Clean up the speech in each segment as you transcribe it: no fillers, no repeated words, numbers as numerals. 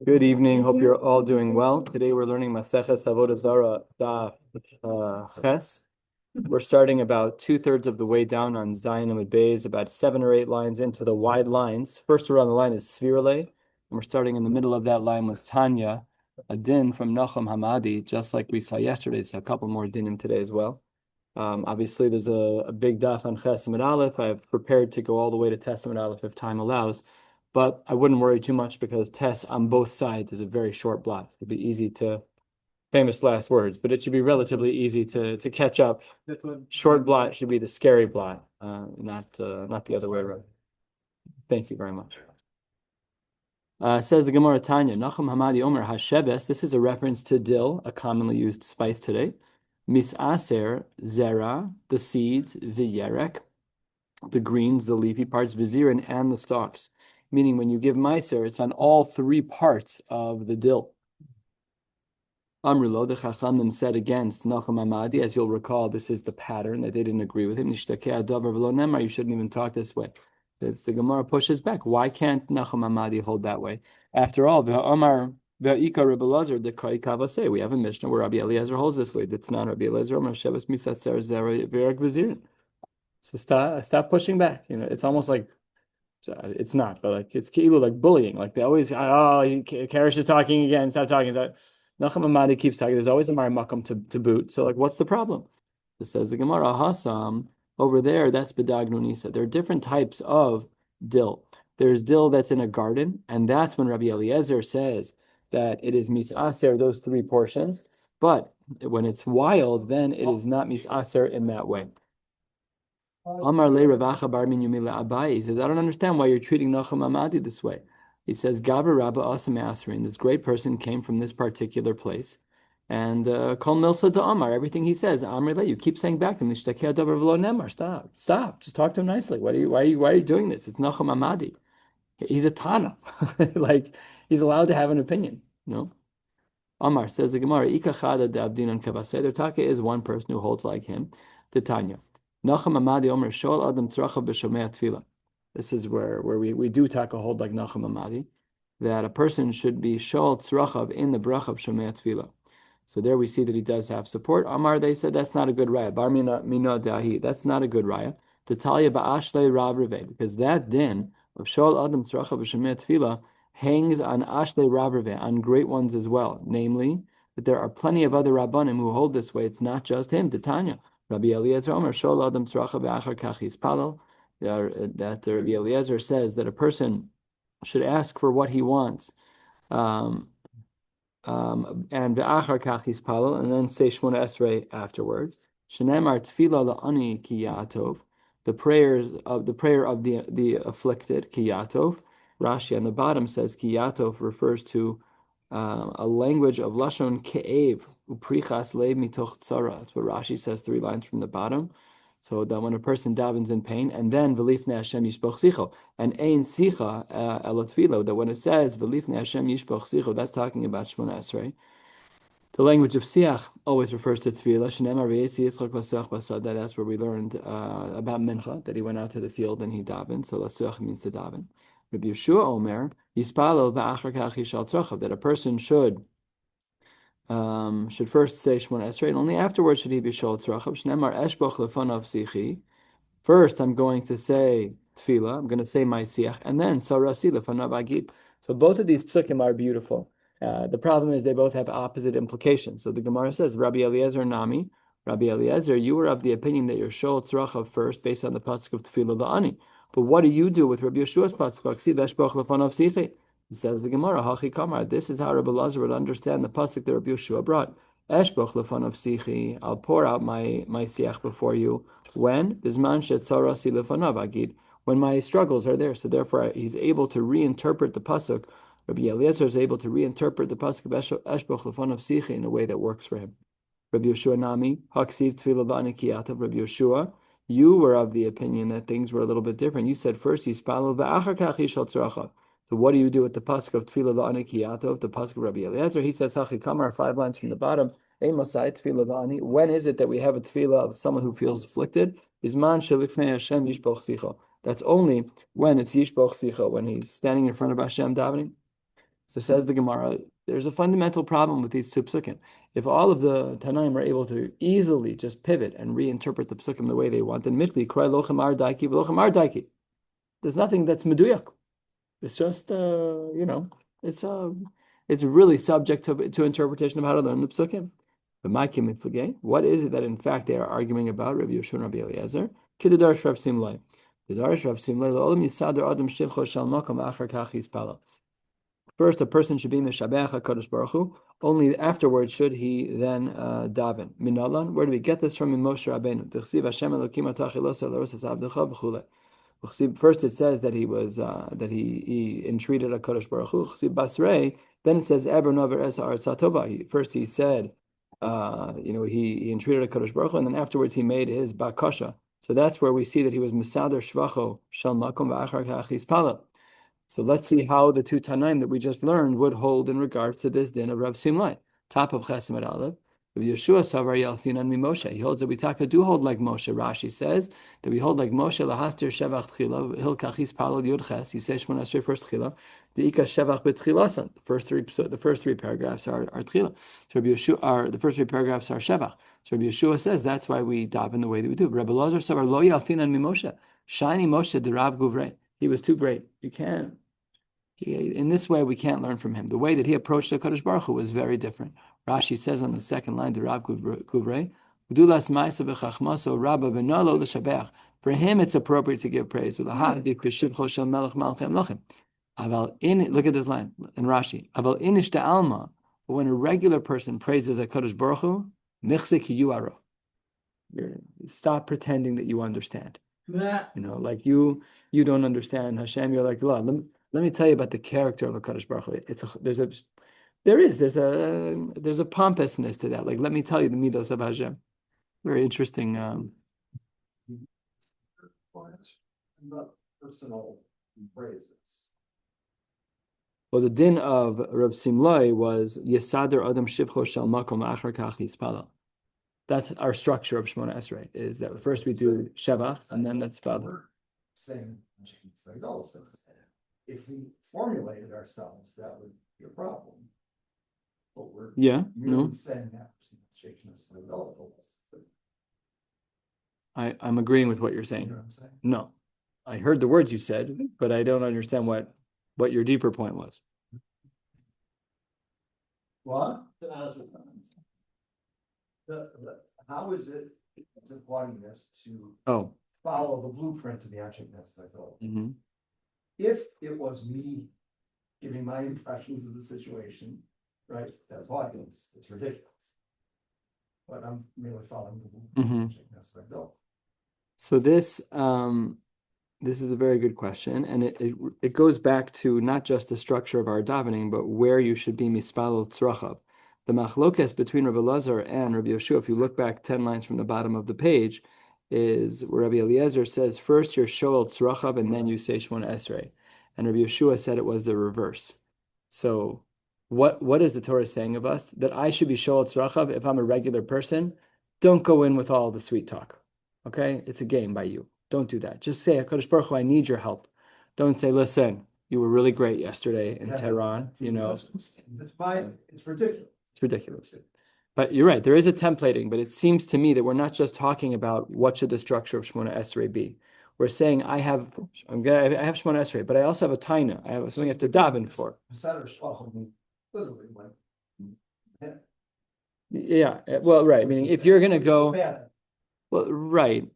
Good evening. Hope you're all doing well. Today we're learning Maseches Avodah Zara Daf Ches. We're starting about 2/3 of the way down on Zion Amud Beis, about 7 or 8 lines into the wide lines. First around the line is Svirle, and we're starting in the middle of that line with Tanya, a din from Nachum Hamadi, just like we saw yesterday. So a couple more dinim today as well. Obviously, there's a big daf on Ches Amud Aleph. I've prepared to go all the way to Tes Amud Aleph if time allows. But I wouldn't worry too much because Tes on both sides is a very short block. It'd be easy to, famous last words, but it should be relatively easy to catch up. Short blot should be the scary blot, not the other way around. Thank you very much. Says the Gemara Tanya, Nachum Hamadi Omer Hasheves. This is a reference to dill, a commonly used spice today. Misaser, Zara, the seeds, V'yerek, the greens, the leafy parts, Vizirin, and the stalks. Meaning when you give Meiser, it's on all 3 parts of the dill. Amrulo, the Chachamim said against Nachum Hamadi, as you'll recall, this is the pattern that they didn't agree with him. You shouldn't even talk this way. The Gemara pushes back. Why can't Nachum Hamadi hold that way? After all, we have a Mishnah where Rabbi Eliezer holds this way. It's not Rabbi Eliezer. So stop pushing back. It's almost like it's not, but like it's like bullying. Like they always, Karesh is talking again. Stop talking. Nachum Hamadi keeps talking. There's always a Mar Makam to boot. So like, what's the problem? It says the Gemara Hasam over there. That's Bedagnu Nisa. There are different types of dill. There's dill that's in a garden, and that's when Rabbi Eliezer says that it is misaser, those 3 portions. But when it's wild, then it is not misaser in that way. Amar le Ravacha bar min Yumila Abai. He says, I don't understand why you're treating Nachum Hamadi this way. He says, Gabra Rabba Asim Asrin. This great person came from this particular place. And Kol Milsa to Amar, everything he says, Amar le, you keep saying back to him, Stop. Just talk to him nicely. Why are you doing this? It's Nachum Hamadi. He's a Tana. Like, he's allowed to have an opinion, Amar says the Gemara, Ikachada de Abdinan Kavaseh. Their Taka is one person who holds like him. Titania. Nachum Hamadi Omer Shol Adam Tzrachav B'Shomei Tefillah. This is where we do Taka hold like Nachum Hamadi, that a person should be Shol Tzrachav in the Brach of Shomei Tefillah. So there we see that he does have support. Amar, they said that's not a good raya. Bar mina dahi. That's not a good raya. Tatalia ba'ashlei rav reveh, because that din of Shol Adam Tzrachav B'Shomei Tefillah hangs on ashlei rav reveh, on great ones as well. Namely, that there are plenty of other rabbanim who hold this way. It's not just him. Titania. Rabbi Eliezer Omer Shol Adam Tzracha Be'achar Kach Yispalel. That Rabbi Eliezer says that a person should ask for what he wants, and Be'achar Kach Yispalel, and then say Shmona Esrei afterwards. Shenemar Tefila La'ani Ki Ya'atov. The prayer of the afflicted Ki Ya'atov. Rashi on the bottom says Ki Ya'atov refers to a language of lashon ke'ev uprichas lev mitoch tzara. That's what Rashi says 3 lines from the bottom. So that when a person davens in pain, and then v'lifnei Hashem yishpoch sicho, and ein sicha elot tefilo, that when it says v'lifnei Hashem yishpoch sicho, that's talking about Shmona Esrei. The language of siach always refers to tefillah. Shenemar v'yetzi yitzchak l'suach basad. That's where we learned about mincha, that he went out to the field and he davened. So l'suach means to daven. Rabbi Yeshua Omer Yispalel v'achar kach yishal tzrachav, that a person should first say Shmona Esrei, and only afterwards should he be shol tzrachav. Shnemar eshboch lefanav sichi. First, I'm going to say tefillah. I'm going to say my siach, and then sarasi lefanav agid. So both of these psukim are beautiful. The problem is they both have opposite implications. So the Gemara says, Rabbi Eliezer Nami, Rabbi Eliezer, you were of the opinion that you're shol tzrachav first based on the pasuk of tefillah la'ani. But what do you do with Rabbi Yeshua's pasuk? It says the Gemara, Hachi Kamar. This is how Rabbi Lazar would understand the pasuk that Rabbi Yeshua brought. Eshboch lefanav sichi. I'll pour out my siach before you. When? Bisman shetzarasi lefanav agid. When my struggles are there. So therefore, he's able to reinterpret the pasuk. Rabbi Eliezer is able to reinterpret the pasuk of Eshboch lefanav sichi in a way that works for him. Rabbi Yeshua Nami, Haksiv Tefillah Ba'ani Kiyatav. Rabbi Yeshua, you were of the opinion that things were a little bit different. You said first Yispalel v'achar kach yishal tzrachav. So what do you do with the pasuk of Tefillah La'ani Kiyatov, the pasuk of Rabbi Eliezer? He says, Hachi Kamar, 5 lines from the bottom, Ein Masai Tefillah La'ani. When is it that we have a tefillah of someone who feels afflicted? Isman shelifnei Hashem yishboch sicho. That's only when it's Yishboch Sicha, when he's standing in front of Hashem davening. So says the Gemara, there's a fundamental problem with these two psukim. If all of the Tanaim are able to easily just pivot and reinterpret the psukim the way they want, then Michli, Krai Lochem Ar Daiki, V'Lochem Ar Daiki. There's nothing that's meduyak. It's just, it's really subject to interpretation of how to learn the psukim. But my kimiflige, what is it that in fact they are arguing about? Rabbi Yoshua and Rabbi Eliezer. Kididar Shrav Simlai. Kididar Shrav Simlai. L'olam yisadar adam shivcho shal makom achar kach yispala. First, a person should be Meshabeach HaKadosh Baruch Hu. Only afterwards should he then daven. Minalan, where do we get this from? In Moshe Rabbeinu. T'chsiv Hashem Elokim atach elosa l'rosas abdecha v'chulei. First, it says that he entreated HaKadosh Baruch Hu. T'chsiv Basrei. Then it says Eber Nover Es Haaretz Tova. First, he said, he entreated HaKadosh Baruch Hu, and then afterwards he made his bakasha. So that's where we see that he was Mesader Shvacho Shal Makom V'achar Kach Yispala. So let's see how the two Tanaim that we just learned would hold in regards to this din of Rav Simlai. Top of Chesed Aleph. Yeshua Savar Yalfinan Mi Moshe. He holds that we do hold like Moshe. Rashi says that we hold like Moshe lahastir shevach tchila hilkachis palod yudches. You say Shmona Esrei first tchila. The ika shevach betchilasan. The first three paragraphs are tchila. So Rabbi Yeshua the first three paragraphs are shevach. So Rabbi Yeshua says that's why we daven the way that we do. Rabbi Lazar Savar lo Yalfinan Mi Moshe. Shiny Moshe de Rav Guvrei. He was too great. You can't. In this way, we can't learn from him. The way that he approached the Kadosh Baruch Hu was very different. Rashi says on the second line, the Rav Guvrei, for him, it's appropriate to give praise. Look at this line in Rashi. But when a regular person praises a Kadosh Baruch Hu, stop pretending that you understand. Like you don't understand Hashem. You're like, let me tell you about the character of a Kadosh Baruch Hu. There's a pompousness to that. Like, let me tell you the midos of Hashem. Very interesting. Personal phrases. Well, the din of Rav Simlai was Yesader Adam Shivcho Shal Makom Achar Kach Yispala. That's our structure of Shmona Esrei, is that first we do Shevach, and then that's Spala. Saying, if we formulated ourselves, that would be a problem. But we're saying that. I'm agreeing with what you're saying. You know what I'm saying? No, I heard the words you said, but I don't understand what your deeper point was. What? How is it wanting us to follow the blueprint of the objectness cycle? Mm-hmm. If it was me giving my impressions of the situation, right, that's why it's ridiculous. But I'm merely following the blueprint of the objectness cycle. So this is a very good question, and it goes back to not just the structure of our davening, but where you should be mispalel tzrachav. The machlokes between Rabbi Lazar and Rabbi Yeshua, if you look back 10 lines from the bottom of the page, is where Rabbi Eliezer says, first you're shoel tzrachav, and then you say Shmona Esrei. And Rabbi Yeshua said it was the reverse. So what is the Torah saying of us? That I should be shoel tzrachav if I'm a regular person? Don't go in with all the sweet talk. Okay? It's a game by you. Don't do that. Just say, HaKadosh Baruch Hu, I need your help. Don't say, listen, you were really great yesterday in Tehran. It's ridiculous. It's ridiculous. But you're right. There is a templating, but it seems to me that we're not just talking about what should the structure of Shmona Esrei be. We're saying I have Shmona Esrei, but I also have a taina. I have something I have to daven for. Yeah. Well, right. Meaning, if you're going to go, well, right.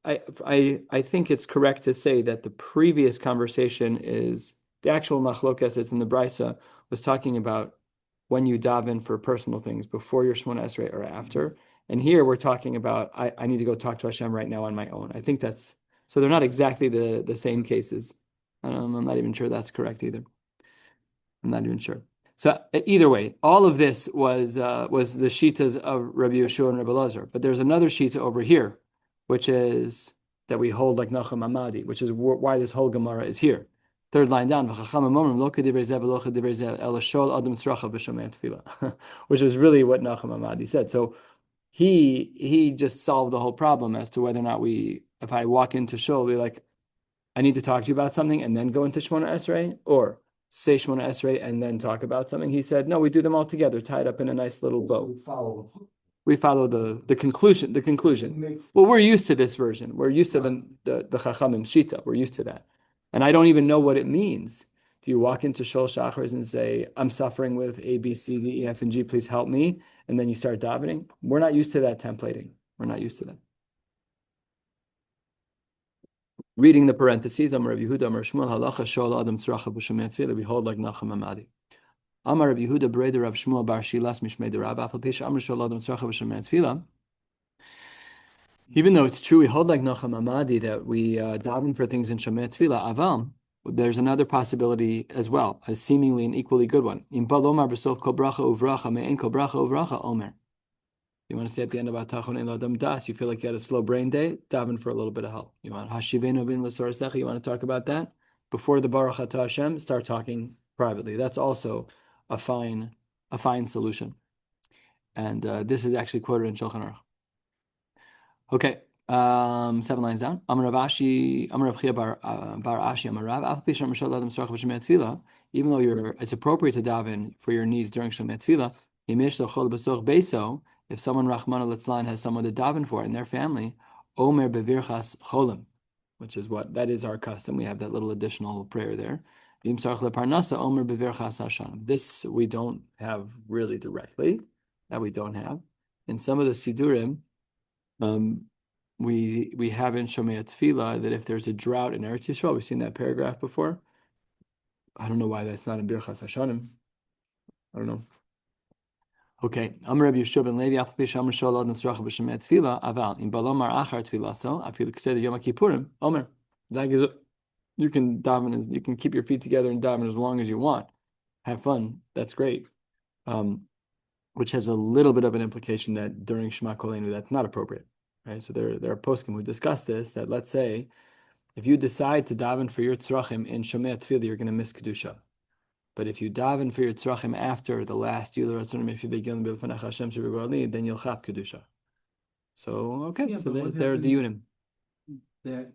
I think it's correct to say that the previous conversation is the actual machlokas that's in the Brisa was talking about when you daven for personal things before your Shmona Esrei or after. And here we're talking about I need to go talk to Hashem right now on my own. I think that's so they're not exactly the same cases. I'm not even sure that's correct either. I'm not even sure. So either way, all of this was the shitas of Rabbi Yeshua and Rabbi Lazar. But there's another shita over here, which is that we hold like Nachum Amadi, which is why this whole Gemara is here. Third line down, which is really what Nachum Amadi said. So he just solved the whole problem as to whether or not we if I walk into shul, be like, I need to talk to you about something and then go into Shmona Esrei, or say Shmona Esrei and then talk about something. He said, no, we do them all together, tied up in a nice little bow. We follow the conclusion. The conclusion. Well, we're used to this version. We're used to the Chachamim Shita. We're used to that, and I don't even know what it means. Do you walk into Shul Shachars and say, I'm suffering with A, B, C, D, E, F, and G, please help me? And then you start davening? We're not used to that templating. We're not used to that. Reading the parentheses, Amar Rabbi Yehuda, Amar Shmuel, Halacha, Shol Adam Tzracha B'Shemei Tefillah, we hold like Nachum Amadi. Amar Rabbi Yehuda, Bereder Rav Shmuel Bar Shilas Mishmei Derav, Afal Pisha, Amar Shol Adam Tzracha B'Shemei Tefillah. Even though it's true, we hold like Nachum Amadi that we daven for things in Shemei Tefillah, Aval, there's another possibility as well, a seemingly an equally good one. Im Bal Omar B'Sof Kol Bracha Uvracha, Me'en Kol Bracha Uvracha Omer. You want to say at the end about Tachon El Adam Das, you feel like you had a slow brain day, daven for a little bit of help. You want Hashivenu bin L'Sorasecha, you want to talk about that? Before the Baruch Atah Hashem, start talking privately. That's also a fine solution. And this is actually quoted in Shulchan Aruch. Okay, 7 lines down. Amar Rav Chia Bar Ashi Amar Rav Af Pishar Mishal Adam Sorach B'Shemei Tefillah. Even though it's appropriate to daven for your needs during Shemei Tefillah, Yimish Sochol B'Soch Beiso. If someone Rachmana Litzlan has someone to daven for in their family, Omer Bevirchas Cholim, which is that is our custom. We have that little additional prayer there. Yim Sarach LeParnasa Omer Bevirchas Hashanah. This we don't have really directly. That we don't have. In some of the Sidurim, we have in Shomei Tefillah that if there's a drought in Eretz Yisrael, we've seen that paragraph before. I don't know why that's not in Birchas Hashanim. I don't know. Okay, Amar Rabbi Yeshua ben Levi, Alpha Pish Amar Shol Adam Tzracha B'Shemei Tefillah, Aval In Balomar Achar Tefillah, so I feel the Yom Kippurim. Omer, you can daven, you can keep your feet together and daven as long as you want. Have fun. That's great. Which has a little bit of an implication that during Shema Kolenu that's not appropriate, right? So there are poskim who discuss this. That let's say if you decide to daven for your tzrachim in Shomei Tefillah, you're going to miss kedusha. But if you daven for your tzrachim after the last Yuler Atzunim, if you begin with B'Lefanach Hashem Shebegoli, then you'll chap kedusha. So okay, yeah, so they're diunim. That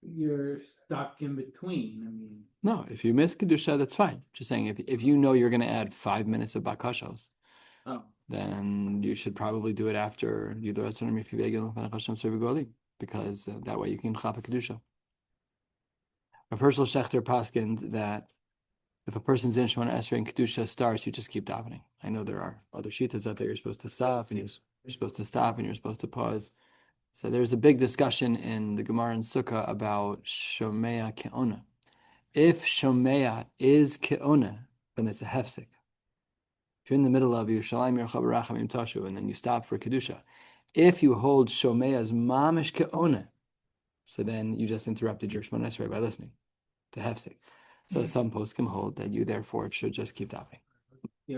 you're stuck in between. I mean, no, if you miss kedusha, that's fine. Just saying, if you know you're going to add 5 minutes of bakashos, then you should probably do it after Yuler Atzunim if you begin with B'Lefanach Hashem Shebegoli, because that way you can chap kedusha. Rav Hershel Shechter paskined that if a person's in Shemona Esrei and Kedusha starts, you just keep davening. I know there are other shitas out there. You're supposed to stop, and you're supposed to stop, and you're supposed to pause. So there's a big discussion in the Gemara and Sukkah about Shomea Ke'ona. If Shomea is Ke'ona, then it's a hefsek. If you're in the middle of Yerushalayim Yerchav Rachamim Tashu, and then you stop for Kedusha. If you hold Shomea's mamish Ke'ona, so then you just interrupted your Shemona Esrei by listening to hefsek. So some poskim hold that you therefore should just keep davening. I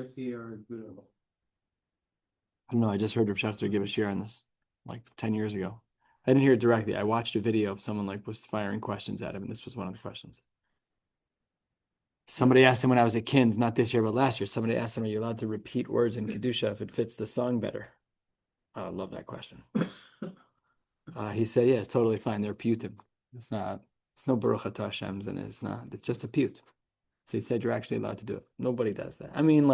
don't know. I just heard Rav Shechter give a shiur on this like 10 years ago. I didn't hear it directly. I watched a video of someone was firing questions at him, and this was one of the questions. Somebody asked him when I was at Kins, not this year but last year. Somebody asked him, "Are you allowed to repeat words in Kedusha if it fits the song better?" I love that question. He said, "Yeah, it's totally fine. They're piyutim. It's no Baruch Atah Hashem's, and it's just a piyut." So he said, "You're actually allowed to do it." Nobody does that. I mean,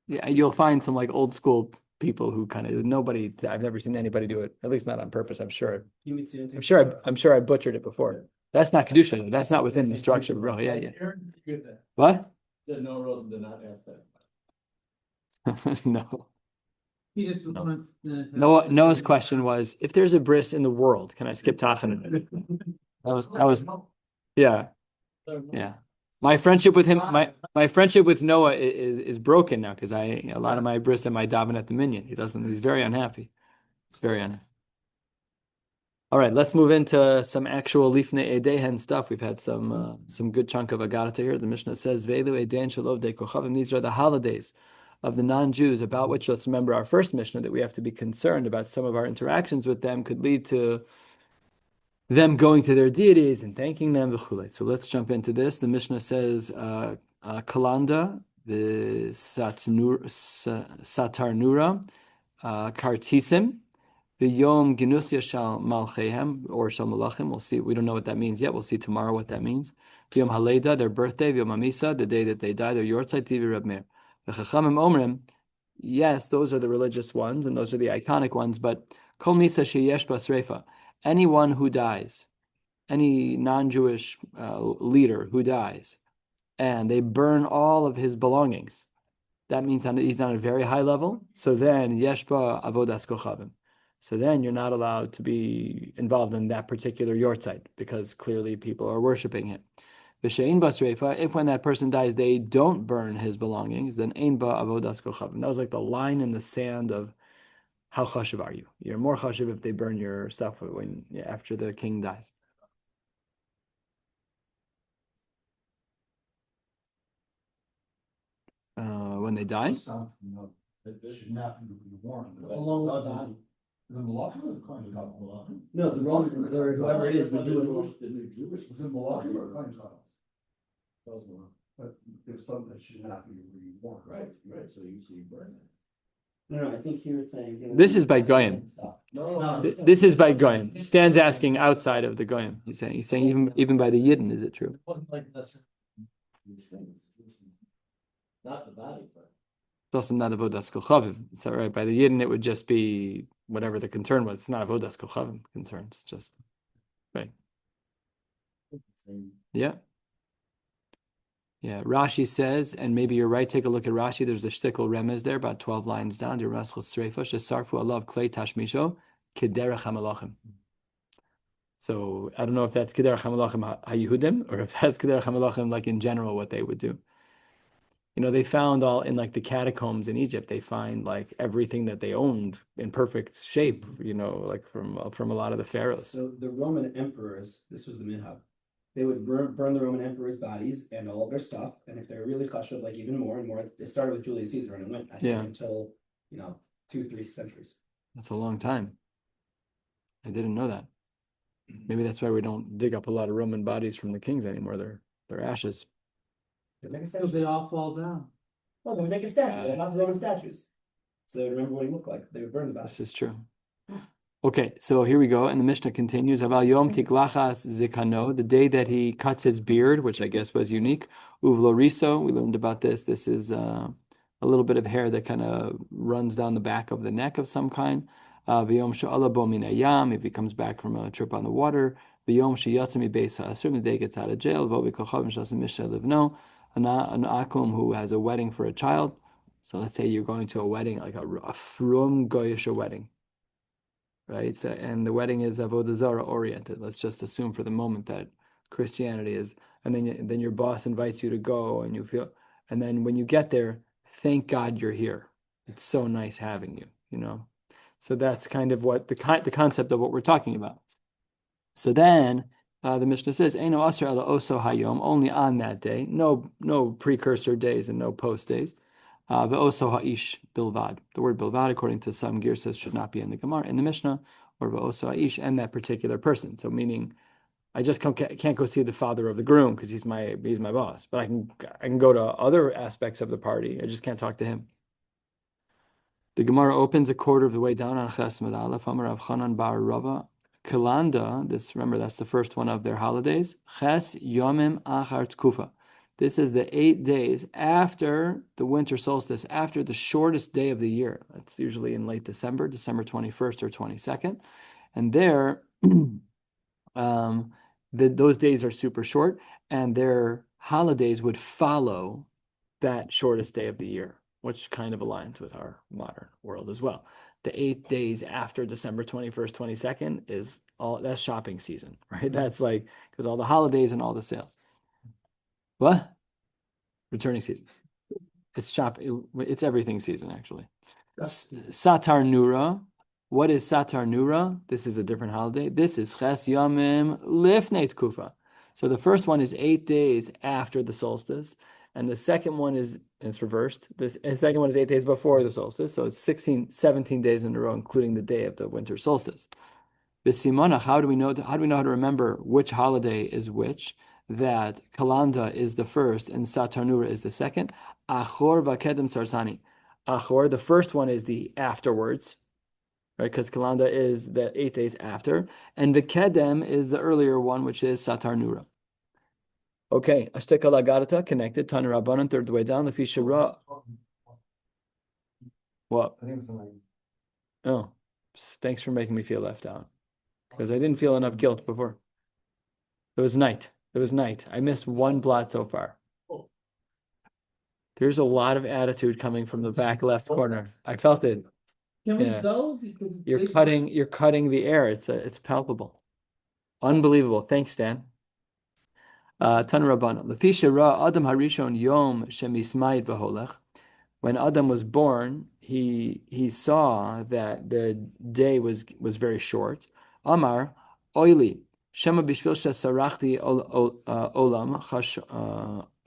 yeah, you'll find some old school people who kind of I've never seen anybody do it, at least not on purpose. I'm sure I butchered it before. That's not kedusha. That's not within the structure, bro. Yeah. What? Said no rules and did not ask that. No. He just wants Noah's question was, if there's a bris in the world, can I skip Tachanun? That was yeah. My friendship with him, my friendship with Noah is broken now because a lot of my bris and my daven at the minyan. He's very unhappy. It's very unhappy. All right, let's move into some actual lifnei edehen stuff. We've had some good chunk of agadata here. The Mishnah says, "Veilu edein shalov de kochavim." These are the holidays of the non-Jews, about which, let's remember our first Mishnah, that we have to be concerned about some of our interactions with them could lead to them going to their deities and thanking them. So let's jump into this. The Mishnah says, Kalanda, the Satarnura, Kartisim, The Yom Genusya Shal Malchehem or Shal Malachim. We'll see. We don't know what that means yet. We'll see tomorrow what that means. Yom Haleda, their birthday. Yom Hamisa, the day that they die. Their Yortzeit Tivi Reb Meir. The Chachamim Omrim. Yes, those are the religious ones and those are the iconic ones. But Kol Misa Sheyesh Basreifa. Anyone who dies, any non-Jewish leader who dies, and they burn all of his belongings. That means he's on a very high level. So then Yeshba Avodas Kochavim. So then you're not allowed to be involved in that particular yortzeit because clearly people are worshiping him. V'shein basreifa, if when that person dies they don't burn his belongings, then ein ba avodas kochavim. That was like the line in the sand of how chashuv are you? You're more chashuv if they burn your stuff after the king dies. When they die? It should not be worn. Along with the body. The Malachim or the Kohen Gadol? No, the Roman, or whoever it is, but do it. The new Jewish. Was it Malachim or Kohen Gadol? Those were- But there's something that should not be reworn. Right, so you burn it. No, I think here it's saying. This is by Goyim. No. This is by Goyim. Stan's asking outside of the Goyim. He's saying even by the Yidden, is it true? It wasn't like that's these things. Not the body, but. It's also not avodas kochavim. So right by the Yidden, it would just be whatever the concern was. It's not avodas kochavim concerns. Just right. Yeah. Yeah. Rashi says, and maybe you're right. Take a look at Rashi. There's a shtickle remez there, about 12 lines down. So I don't know if that's kederach hamalachim haYehudim or if that's kederach hamalachim like in general what they would do. You know, they found all in like the catacombs in Egypt, they find like everything that they owned in perfect shape, you know, like from a lot of the pharaohs. So the Roman emperors, this was the minhag. They would burn the Roman emperors' bodies and all of their stuff. And if they're really chashuv, like even more and more, it started with Julius Caesar and it went, I think, until, 2-3 centuries. That's a long time. I didn't know that. Maybe that's why we don't dig up a lot of Roman bodies from the kings anymore. They're ashes. They make a Because statue. they all fall down. Well, they would make a statue. They're not the Roman statues. So they would remember what he looked like. They would burn the bodies. This is true. Okay, so here we go. And the Mishnah continues. Aval Yom Tiglachas Zikano, the day that he cuts his beard, which I guess was unique. Uvloriso, we learned about this. This is a little bit of hair that kind of runs down the back of the neck of some kind. V'yom Sha'ala Bo Min Hayam, if he comes back from a trip on the water. V'yom Sheyatzim Beis HaAsurim, the day he gets out of jail. V'ovi Kochavim Shasim Misha Livno, an akum who has a wedding for a child. So let's say you're going to a wedding, like a frum goyish wedding. Right, so, and the wedding is Avodah Zara oriented. Let's just assume for the moment that Christianity is, and then your boss invites you to go, and you feel, and then when you get there, thank God you're here. It's so nice having you, you know. So that's kind of what the concept of what we're talking about. So then the Mishnah says, "Eino aser ela oso hayom," only on that day, no precursor days and no post days. Ve'oso ha'ish bilvad. The word bilvad, according to some girsas, should not be in the Gemara, in the Mishnah, or ve'oso ha'ish, and that particular person. So meaning, I just can't go see the father of the groom because he's my boss, but I can go to other aspects of the party. I just can't talk to him. The Gemara opens a quarter of the way down on Ches Mid Aleph. Amar Rav Chanan bar Rava. Kalanda, remember that's the first one of their holidays. Ches Yomim Achar Tkufa. This is the 8 days after the winter solstice, after the shortest day of the year. That's usually in late December, December 21st or 22nd. And there, those days are super short, and their holidays would follow that shortest day of the year, which kind of aligns with our modern world as well. The 8 days after December 21st, 22nd is that's shopping season, right? That's like, because all the holidays and all the sales. What? Returning season. It's everything season, actually. Satar Nura. What is Satar Nura? This is a different holiday. This is Ches Yomim Lifnei Tkufa. So the first one is 8 days after the solstice, and the second one it's reversed. The second one is 8 days before the solstice, so it's 17 days in a row, including the day of the winter solstice. B'simonach, how do we know how to remember which holiday is which? That Kalanda is the first and Satar Nura is the second. Achor v'kedem sartani. Achor, the first one is the afterwards. right? Because Kalanda is the 8 days after, and the Kedem is the earlier one, which is Satar Nura. Okay, Ashtekal Agarata connected, Tanu Rabbanan, third way down, the Fishara. What? I think it's like. Oh, thanks for making me feel left out. Because I didn't feel enough guilt before. It was night. It was night. I missed one blot so far. There's a lot of attitude coming from the back left corner. I felt it. Can we Yeah. go? Because You're cutting the air. It's palpable. Unbelievable. Thanks, Stan. Tan Rabbana. Lefisha ra Adam harishon yom shemismayit v'holech. When Adam was born, he saw that the day was very short. Amar oili shema bishvil shesarachti olam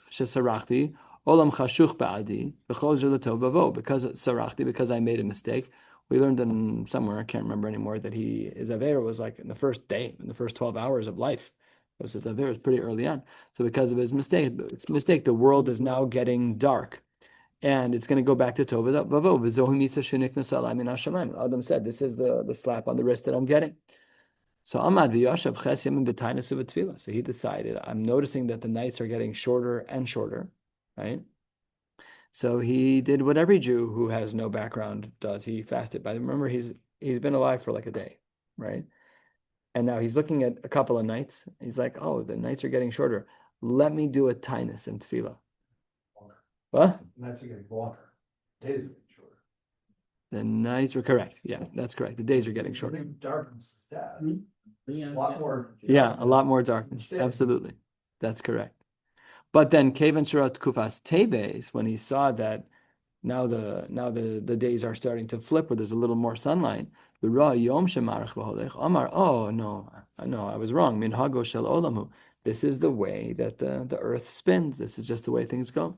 shesarachti olam chashuch ba'adi v'chozer l'tov vavo. Because sarachti, because I made a mistake. We learned in somewhere, I can't remember anymore, that his Avera was like in the first day, in the first 12 hours of life. His Avera was pretty early on. So because of his mistake, the world is now getting dark. And it's going to go back to Tovah Vavo. Adam said, this is the slap on the wrist that I'm getting. So Amad v'yashav ches yamim b'tainus u'v'tefillah. So he decided, I'm noticing that the nights are getting shorter and shorter, right? So he did what every Jew who has no background does. He fasted. But remember, he's been alive for like a day, right? And now he's looking at a couple of nights. He's like, oh, the nights are getting shorter. Let me do a tainus and tefillah. What? Nights are getting longer. Days are getting shorter. The nights are correct. Yeah, that's correct. The days are getting I shorter. think darkness is death. Yeah, A lot more. Yeah, a lot more darkness. Absolutely. That's correct. But then Kevan Sharat Kufas Teves, when he saw that now the days are starting to flip where there's a little more sunlight, Amar, oh no, I was wrong. Minhago shel olamu. This is the way that the earth spins. This is just the way things go.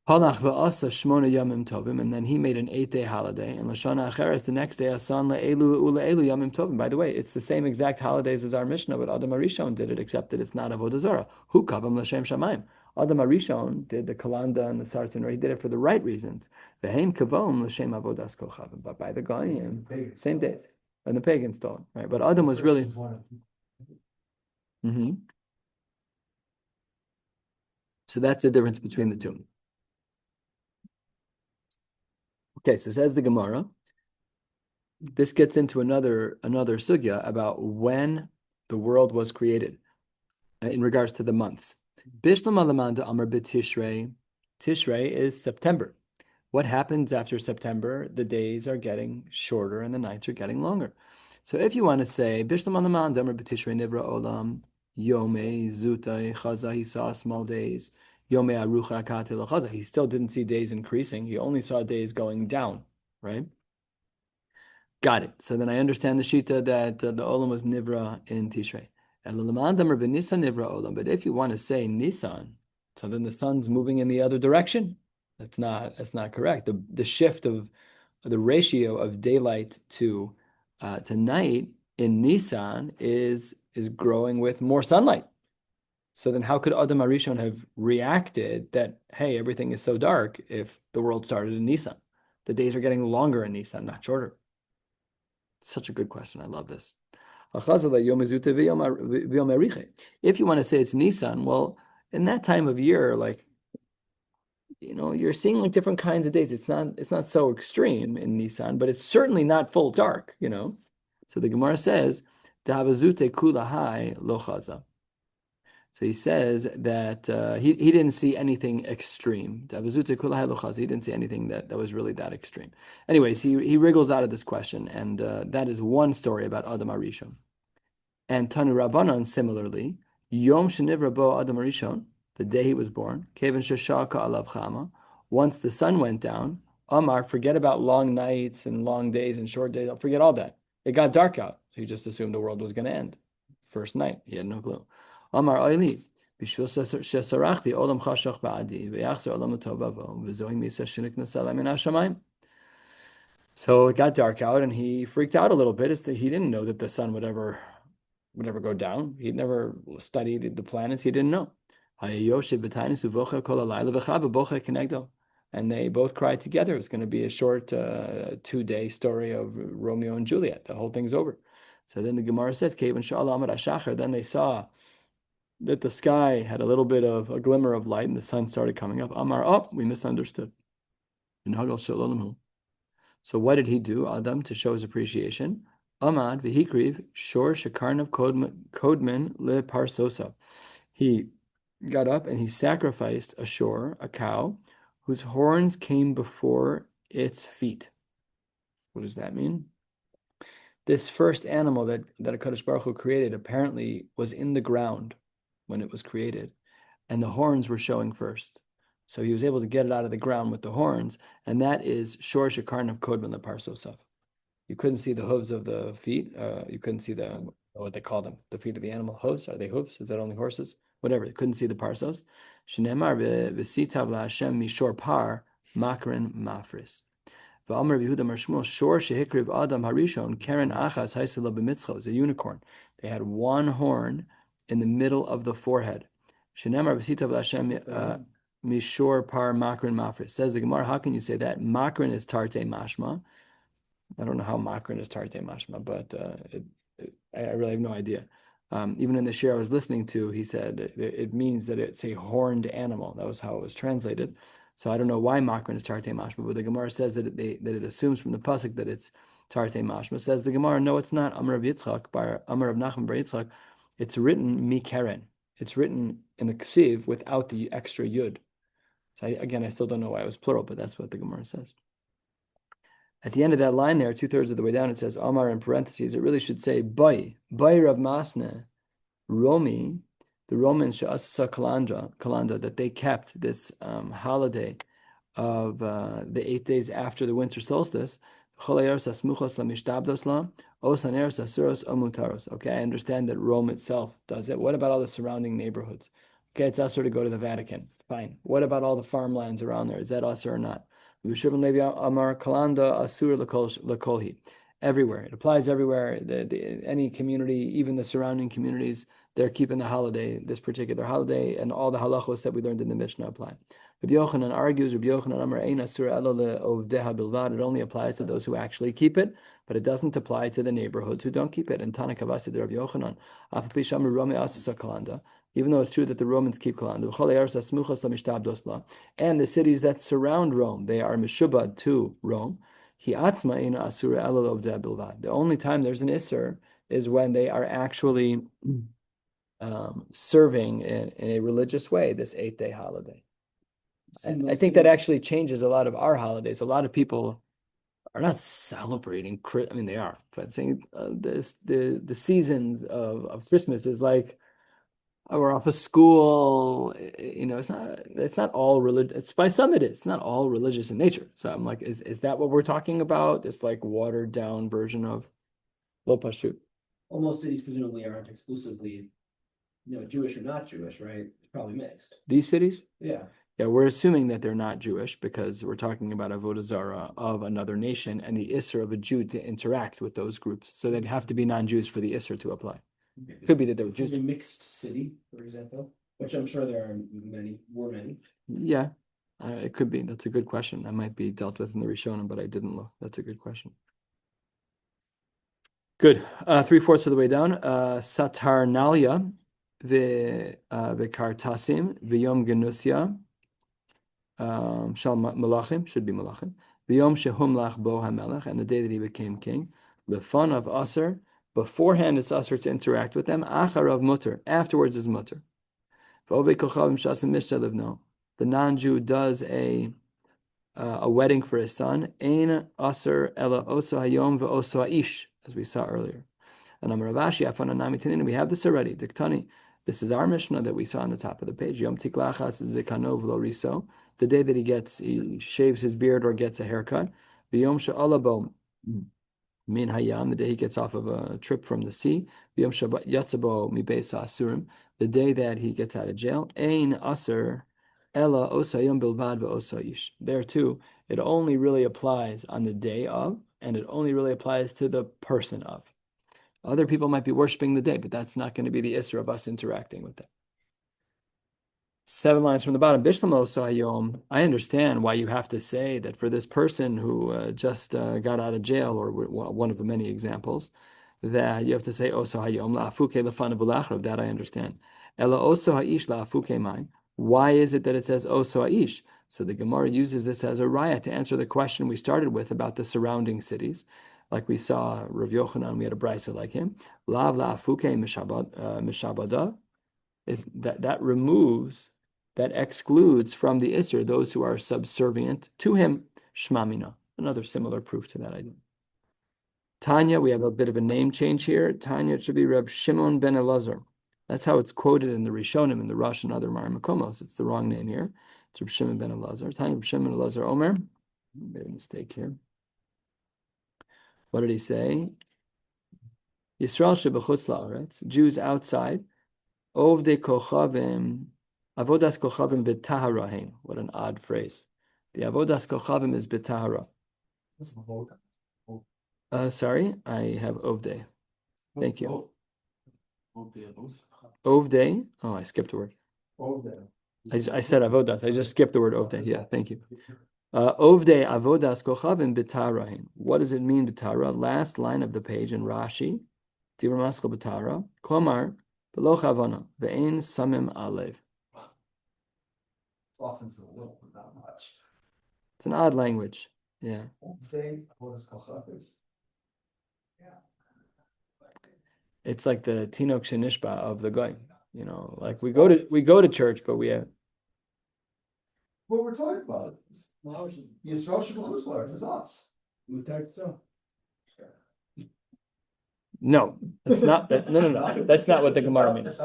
Halach v'asa shmona yamim tovim, and then he made an 8-day holiday. And Lashana Acheres, the next day, asan le'elu u'le'elu yamim tovim. By the way, it's the same exact holidays as our Mishnah, but Adam Arishon did it, except that it's not Avodah Zara. Hu kavam l'shem shamayim. Adam Arishon did the Kalanda and the Sartan, he did it for the right reasons. V'heim kavom l'shem avodas kochavim. But by the Goyim, same days. And the pagans stole it, right? But Adam was really. So that's the difference between the two. Okay, so says the Gemara. This gets into another sugya about when the world was created in regards to the months. Bishlam alamanda amar b'tishrei. Tishrei is September. What happens after September? The days are getting shorter and the nights are getting longer. So if you want to say Bishlam alamanda amar b'tishrei nivra olam yomei zutai chaza, he saw small days. Yomei arucha katil chaza. He still didn't see days increasing. He only saw days going down, right? Got it. So then I understand the shita that the olam was nivra in Tishrei. But if you want to say Nisan, so then the sun's moving in the other direction. That's not correct. The shift of the ratio of daylight to night in Nisan is growing with more sunlight. So then how could Adam Arishon have reacted that, hey, everything is so dark if the world started in Nisan? The days are getting longer in Nisan, not shorter. Such a good question. I love this. If you want to say it's Nisan, well, in that time of year, like, you're seeing like different kinds of days. It's not so extreme in Nisan, but it's certainly not full dark, So the Gemara says, Dahavazute kulahai lo chaza. So he says that he didn't see anything extreme. He didn't see anything that was really that extreme. Anyways, he wriggles out of this question, and that is one story about Adam Arishon. And Tanu Rabbanan, similarly, Yom Shenivra Bo Adam Arishon, the day he was born, Kevin Sheshaka Alav Chama, once the sun went down, Amar, forget about long nights and long days and short days, forget all that. It got dark out. So he just assumed the world was going to end. First night, he had no clue. Amar Oili, Bishvil Shesarachti, Olam Chashach Ba'adi, Ve'achzer Olam Tovavo, V'zohim Yisa Shinik Nasala Min HaShamayim. So it got dark out, and he freaked out a little bit. He didn't know that the sun would ever go down. He'd never studied the planets. He didn't know. And and they both cried together. It was going to be a short 2-day story of Romeo and Juliet. The whole thing's over. So then the Gemara says, then they saw that the sky had a little bit of a glimmer of light and the sun started coming up. Amar, oh, we misunderstood. So what did he do, Adam, to show his appreciation? Amad v'hikriv shor shekarnav kodmen le parsosa. He got up and he sacrificed a shor, a cow, whose horns came before its feet. What does that mean? This first animal that HaKadosh Baruch Hu created apparently was in the ground when it was created, and the horns were showing first. So he was able to get it out of the ground with the horns, and that is shor shekarnav kodmen le parsosa. You couldn't see the hooves of the feet. You couldn't see what they call them, the feet of the animal. Hooves? Are they hooves? Is that only horses? Whatever. You couldn't see the parsos. Shneimar v'sitav la'Hashem mishor par makrin mafris. V'amar Yehuda Mar Shmuel shor shehikriv Adam harishon keren achas haisela b'mitzcho. It's a unicorn. They had one horn in the middle of the forehead. Shneimar v'sitav la'Hashem mishor par makrin mafris. Says the Gemara, how can you say that? Makrin is tarte mashma. I don't know how makrin is tarte mashma, but I really have no idea. Even in the shiur I was listening to, he said it means that it's a horned animal. That was how it was translated. So I don't know why makrin is tarte mashma, but the Gemara says that it assumes from the pasuk that it's tarte mashma. Says the Gemara, no, it's not. Amar of Yitzchak, Amar of Nachman bar Yitzchak, it's written mikeren. It's written in the ksiv without the extra yud. So I still don't know why it was plural, but that's what the Gemara says. At the end of that line there, 2/3 of the way down, it says Amar in parentheses. It really should say Bai Rav Masne, Romi, the Romans Sha'asa Kalanda, that they kept this holiday of the 8 days after the winter solstice. Okay, I understand that Rome itself does it. What about all the surrounding neighborhoods? Okay, it's usher to go to the Vatican. Fine. What about all the farmlands around there? Is that usher or not? Amar Kalanda Asur Lakolhi. Everywhere. It applies everywhere. Any community, even the surrounding communities, they're keeping the holiday, this particular holiday, and all the halachos that we learned in the Mishnah apply. Rabbi Yochanan argues, Rabbi Yochanan Amar Ein Asur Ela Le'ovdeha Bilvad. It only applies to those who actually keep it, but it doesn't apply to the neighborhoods who don't keep it. And Tana Kavasi de Rabbi Yochanan, Af Pishamar Romi Asasa Kalanda. Even though it's true that the Romans keep Kalanda, and the cities that surround Rome, they are mishubad to Rome. The only time there's an isser is when they are actually serving in a religious way this 8-day holiday. I think that actually changes a lot of our holidays. A lot of people are not celebrating. I mean, they are, but I'm saying the seasons of Christmas is like, we're off of school, it's not all religious. By some it is. It's not all religious in nature. So I'm like, is that what we're talking about? This like watered down version of Lo Pashut? Well, most cities presumably aren't exclusively, Jewish or not Jewish, right? It's probably mixed. These cities? Yeah. Yeah, we're assuming that they're not Jewish because we're talking about Avodah Zara of another nation and the Isser of a Jew to interact with those groups. So they'd have to be non-Jews for the Isser to apply. Could be that they were Jews. A mixed city, for example, which I'm sure there are many. Yeah, it could be. That's a good question. That might be dealt with in the Rishonim, but I didn't look. That's a good question. Good. 3/4 of the way down. Satarnalia v'kartasim v'yom genusya shal malachim, should be malachim, v'yom shehumlach bo hamelech, and the day that he became king. The fun of Aser. Beforehand, it's usher to interact with them. Acharav mutter. Afterwards is mutter. The non-Jew does a wedding for his son. Ein aser ela oso hayom ve'oso haish, as we saw earlier. And Amravashi we have this already. Diktani. This is our Mishnah that we saw on the top of the page. Yom tiklachas zikano v'lo riso. The day that he shaves his beard or gets a haircut. V'yom she'alabo. Min Hayam, the day he gets off of a trip from the sea. Yom Shabbat Yatzabo Mibesa Asurim, the day that he gets out of jail. Ein Aser Ella Osayim Bilvad Osaish. There too, it only really applies on the day of, and it only really applies to the person of. Other people might be worshiping the day, but that's not going to be the Isser of us interacting with them. 7 lines from the bottom. Bishlam oso hayom. I understand why you have to say that for this person who just got out of jail, or one of the many examples, that you have to say oso hayom la'afuke lefanav ulachrav. That I understand. Ela oso ha'ish la'afuke mai. Why is it that it says oso ha'ish? So the Gemara uses this as a raya to answer the question we started with about the surrounding cities. Like we saw Rav Yochanan, we had a brisa like him. Lav la'afuke mishabada. Is that removes, that excludes from the Isser those who are subservient to him. Shmamina. Another similar proof to that idea. Tanya, we have a bit of a name change here. Tanya, it should be Reb Shimon ben Elazar. That's how it's quoted in the Rishonim, in the Rosh and other Marimakomos. It's the wrong name here. It's Reb Shimon ben Elazar. Tanya, Reb Shimon ben Elazar Omer. Made a mistake here. What did he say? Yisrael shebechutz la'aretz, Jews outside. Ovdei kochavim, avodas kochavim b'taharahin. What an odd phrase. The avodas kochavim is b'tahara. Sorry, I have ovdei. Thank you. Ovdei. Oh, I skipped a word. I said avodas. I just skipped the word ovdei. Yeah, thank you. Ovdei avodas kochavim b'taharahin. What does it mean b'tahara? Last line of the page in Rashi. Tibur maskal b'tahara. Klomar. Below chavana, ve'ein samim alev. Often so little, but not much. It's an odd language. Yeah. It's like the Tinok Shenishba of the Goy. You know, like we go to church, but we have. What we're talking about. Yisrael shebechutz la'aretz is us. No, that's not. No. That's not what the Gemara means.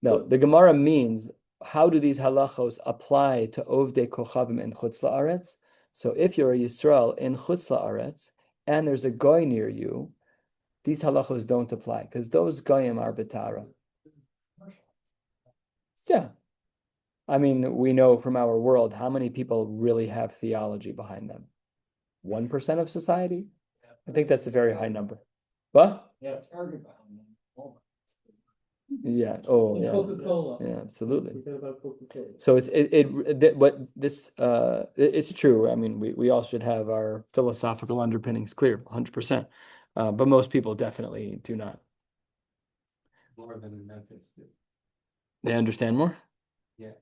No. The Gemara means, how do these halachos apply to Ovdei Kochavim in Chutz La'aretz? So if you're a Yisrael in Chutz La'aretz and there's a goy near you, these halachos don't apply because those goyim are betara. Yeah. I mean, we know from our world how many people really have theology behind them. 1% of society? I think that's a very high number. What? Yeah. Yeah. Oh, yeah. Coca-Cola. Yeah, absolutely. Forget about Coca-Cola. So it's true. I mean, we all should have our philosophical underpinnings clear, 100%. But most people definitely do not. More than in Memphis. They understand more? Yeah.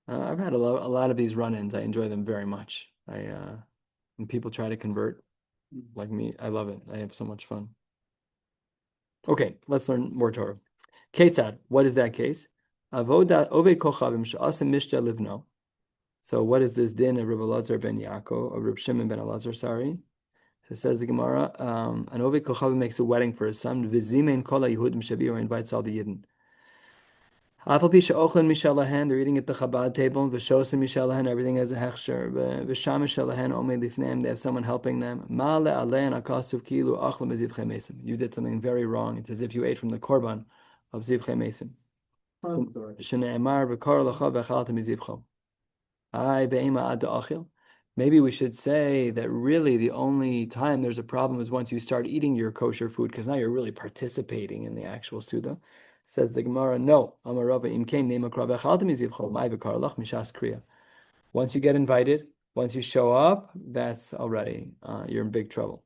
I've had a lot of these run-ins. I enjoy them very much. When people try to convert, like me, I love it. I have so much fun. Okay, let's learn more Torah. Ketzad, what is that case? Avodah ove kochavim she'asim mishta livno. So what is this din of Rabbi Elazar ben Yaakov, of Rabbi Shimon ben Elazar, sorry? So it says the Gemara, an ove kochavim makes a wedding for his son, v'zimein kol ha'yehudim shabi, or invites all the Yidden. Afal pi she'ochlin mishalahen, they're eating at the Chabad table, v'shosim mishalahen, everything has a hechsher, v'sham mishalahen omei lifneim, they have someone helping them. Ma le'alein akasuv kilu achlam zivchei mesim. You did something very wrong. It's as if you ate from the korban of zivchei mesim. Shene'emar v'kor lecha v'chalta mizivcho. Ay be'ema ad da'achil. Maybe we should say that really the only time there's a problem is once you start eating your kosher food, because now you're really participating in the actual Suda. Says the Gemara, no. Once you get invited, once you show up, that's already, you're in big trouble.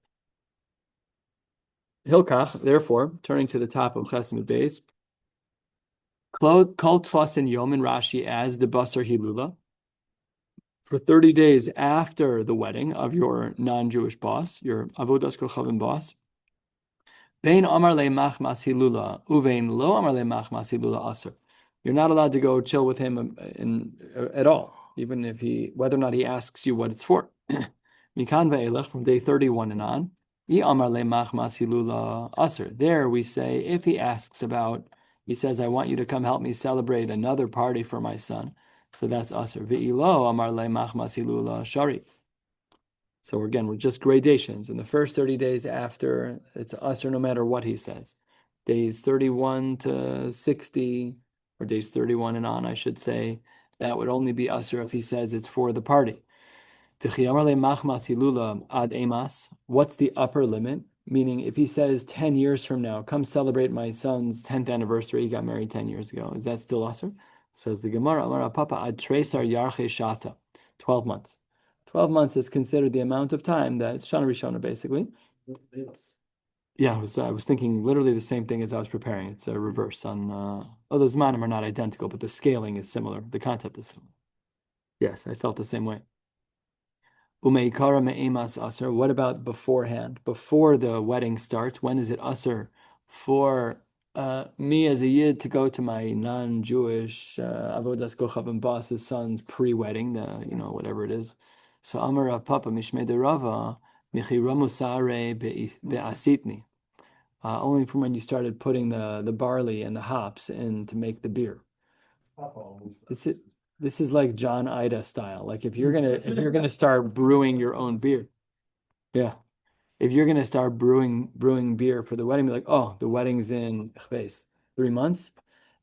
Hilkach, therefore, turning to the top of Chesed Beis, Kol Tfasin Yom in Rashi as the Basar Hilula, for 30 days after the wedding of your non-Jewish boss, your Avodas Kochavim boss, Bein Amar le'mach mas hilula, uvein lo Amar le'mach mas hilula aser. You're not allowed to go chill with him at all, even if whether or not he asks you what it's for. Mikan ve'elech, from day 31 and on, I Amar le'mach mas hilula aser. There we say, if he asks he says, I want you to come help me celebrate another party for my son. So that's aser. Ve'ilo Amar le'mach mas hilula shari. So again, we're just gradations. In the first 30 days after, it's usher no matter what he says. Days 31 to 60, or days 31 and on, I should say, that would only be usher if he says it's for the party. What's the upper limit? Meaning, if he says 10 years from now, come celebrate my son's 10th anniversary, he got married 10 years ago, is that still usher? Says the Gemara, Amar Papa, ad tresar yarche shata, 12 months. 12 months is considered the amount of time that it's Shana Rishona, basically. Yeah, I was thinking literally the same thing as I was preparing. It's a reverse on, the Zmanim are not identical, but the scaling is similar. The concept is similar. Yes, I felt the same way. Umeikara me'emas asr. What about beforehand? Before the wedding starts, when is it asr for me as a yid to go to my non-Jewish Avodah Kochav boss's son's pre-wedding, whatever it is? So Amar Rav Papa Mishmei de Rava Michiramu Sare be'asitni. Only from when you started putting the barley and the hops in to make the beer. This is like John Ida style. Like if you're gonna start brewing your own beer, yeah. If you're gonna start brewing beer for the wedding, be like, oh, the wedding's in 3 months,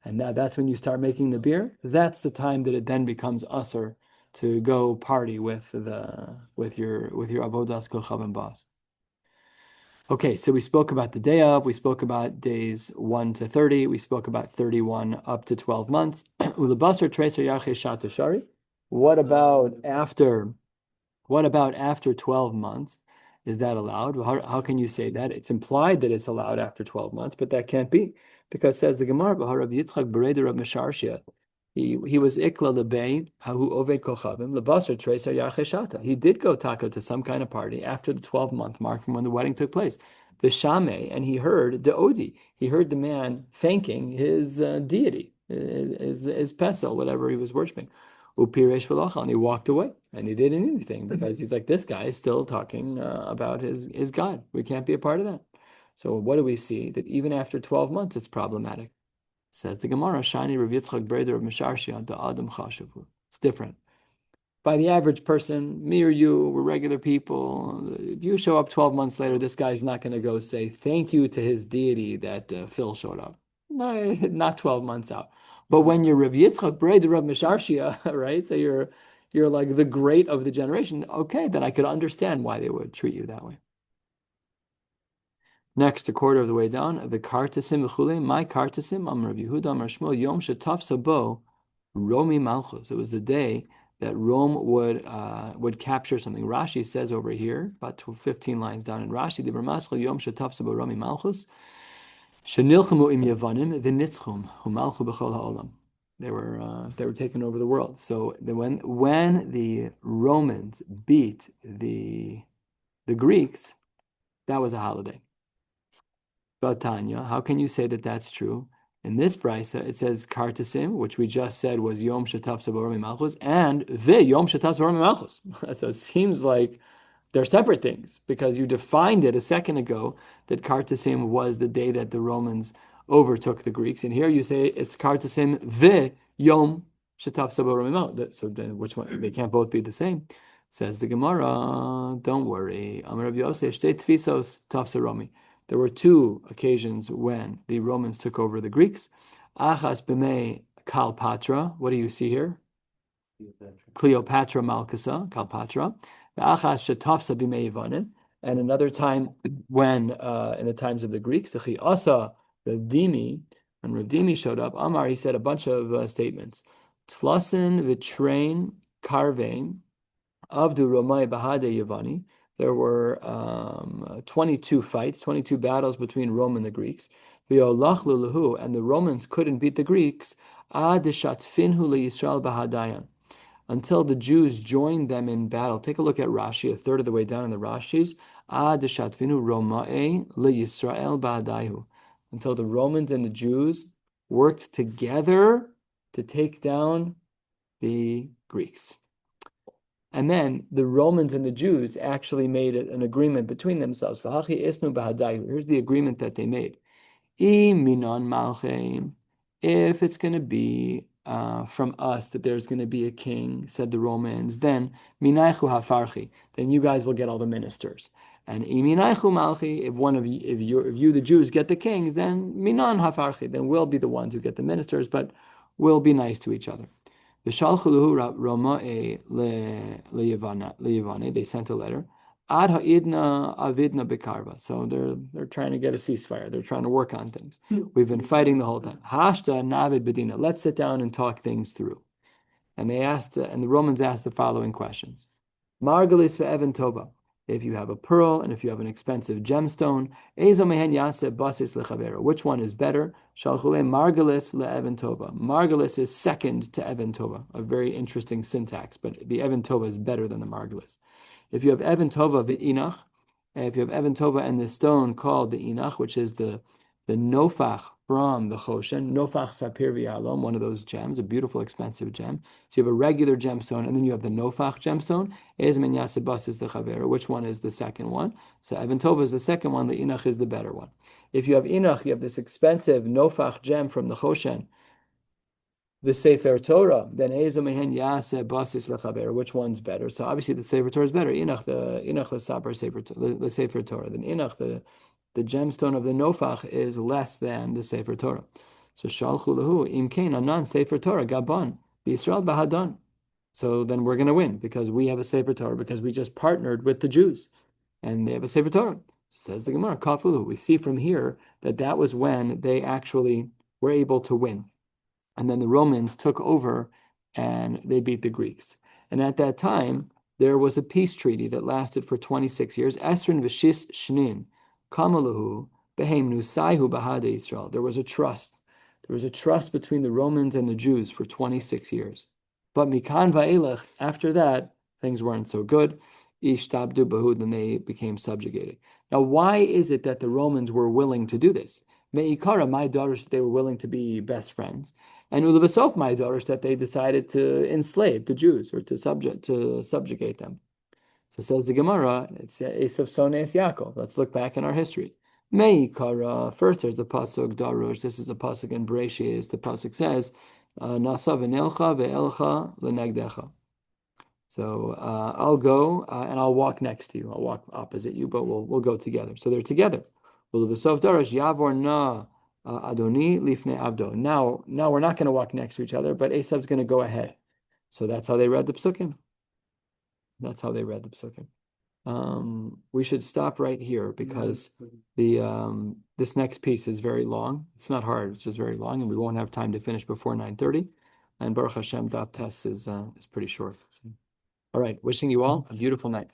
and now that's when you start making the beer. That's the time that it then becomes usher to go party with your avodas kochav boss. Okay, so we spoke about the day of, we spoke about days 1 to 30, we spoke about 31 up to 12 months. What about after 12 months? Is that allowed? How can you say that? It's implied that it's allowed after 12 months, but that can't be, because says the Gemara, he was ikla lebei hahu oved kochavim lebasar treisar yarcheshata. He did go taka to some kind of party after the 12-month mark from when the wedding took place. The shame, and he heard the odi. He heard the man thanking his deity, his pesel, whatever he was worshiping. Upiresh v'lochal, and he walked away, and he didn't do anything because he's like, this guy is still talking about his God. We can't be a part of that. So what do we see? That even after 12 months, it's problematic. Says the Gemara, Shani Rav Yitzchak Breder of Mesharshia, the Adam Chashavu. It's different. By the average person, me or you, we're regular people. If you show up 12 months later, this guy's not going to go say thank you to his deity that Phil showed up. No, not 12 months out. But when you're Rav Yitzchak Breder of Mesharshia, right? So you're like the great of the generation. Okay, then I could understand why they would treat you that way. Next, a quarter of the way down, the kartasim v'chule, my kartasim, Amar Rabbi Yehuda, Amar Shmuel, Yom Shetaf Sabo, Romi Malchus. It was the day that Rome would capture something. Rashi says over here, about 15 lines down in Rashi, the Bermaschel Yom Shetaf Sabo Romi Malchus, Shenilchemu im Yavanim v'nitzchum u'malchu b'chol ha'olam. They were taking over the world. So when the Romans beat the Greeks, that was a holiday. Tanya, how can you say that that's true? In this brisa, it says kartasim, which we just said was Yom Shetaf Saborami Malchus, and Yom Shetaf Saborami Malchus. So it seems like they're separate things, because you defined it a second ago that kartasim was the day that the Romans overtook the Greeks, and here you say it's kartasim Yom Shetaf Saborami Malchus. So then which one? They can't both be the same. Says the Gemara, don't worry. Amar Rav Yosef, Shtei Tfisos Tafsaromi. There were 2 occasions when the Romans took over the Greeks. Achas b'mei Kalpatra. What do you see here? Cleopatra Malkasa, Kalpatra. Achas shetafsa b'mei Yavanim. And another time when, in the times of the Greeks, Asa Rav Dimi, when Rav Dimi showed up, Amar, he said a bunch of statements. Tlasin v'train karvein avdu romai bahade Yavani. There were 22 fights, 22 battles between Rome and the Greeks. And the Romans couldn't beat the Greeks until the Jews joined them in battle. Take a look at Rashi, a third of the way down in the Rashis. Until the Romans and the Jews worked together to take down the Greeks. And then the Romans and the Jews actually made an agreement between themselves. Here's the agreement that they made. If it's going to be from us that there's going to be a king, said the Romans, then you guys will get all the ministers. And if you the Jews get the king, then then we'll be the ones who get the ministers, but we'll be nice to each other. They sent a letter. Ad ha'idna avidna bekarva. So they're trying to get a ceasefire. They're trying to work on things. We've been fighting the whole time. Hashta navid bedina. Let's sit down and talk things through. And the Romans asked the following questions. Margalis ve'evan tova. If you have a pearl and if you have an expensive gemstone, ezo mehen yaseh basis lechavero. Which one is better? Shalchule margalis le'evan tova. Margalis is second to evan tova. A very interesting syntax, but the evan tova is better than the margalis. If you have evan tova ve'inach, if you have evan tova and the stone called the inach, which is the nofach from the choshen, nofach sapir v'yalom, one of those gems, a beautiful, expensive gem. So you have a regular gemstone, and then you have the nofach gemstone. Ez men yasebas is the chavera. Which one is the second one? So evan tova is the second one. The inach is the better one. If you have inach, you have this expensive nofach gem from the choshen, the Sefer Torah, then Ezo mehen yaseh basis lechaber. Which one's better? So obviously the Sefer Torah is better. Inach lesaper the Sefer Torah. Then inach the gemstone of the nofach is less than the Sefer Torah. So shalchu lehu imkein anan Sefer Torah gabon Yisrael bahadon. So then we're going to win because we have a Sefer Torah because we just partnered with the Jews, and they have a Sefer Torah. Says the Gemara, kafulu. We see from here that was when they actually were able to win. And then the Romans took over and they beat the Greeks. And at that time, there was a peace treaty that lasted for 26 years. Esrin v'shis shnin, kamalahu, behem nusaihu bahade Yisrael. There was a trust. There was a trust between the Romans and the Jews for 26 years. But mikan va'elech, after that, things weren't so good. Ishtabdu bahud, and they became subjugated. Now, why is it that the Romans were willing to do this? Me'ikara, my daughters, they were willing to be best friends. And Ulavasof, my daughters, that they decided to enslave the Jews or to subjugate them. So says the Gemara, it's Esav Sones Yaakov. Let's look back in our history. Me'ikara, first there's the pasuk Darush. This is a pasuk in Bereshis. The pasuk says, Nasa v'nelcha ve'elcha l'negdecha. So I'll go and I'll walk next to you. I'll walk opposite you, but we'll go together. So they're together. Ulavasof Darush Yavor na Adoni lifnei avdo. Now we're not going to walk next to each other, but Esav's going to go ahead. So that's how they read the psukim. That's how they read the psukim. We should stop right here because this next piece is very long. It's not hard; it's just very long, and we won't have time to finish before 9:30. And Baruch Hashem, Daf Test is pretty short. So, all right, wishing you all a beautiful night.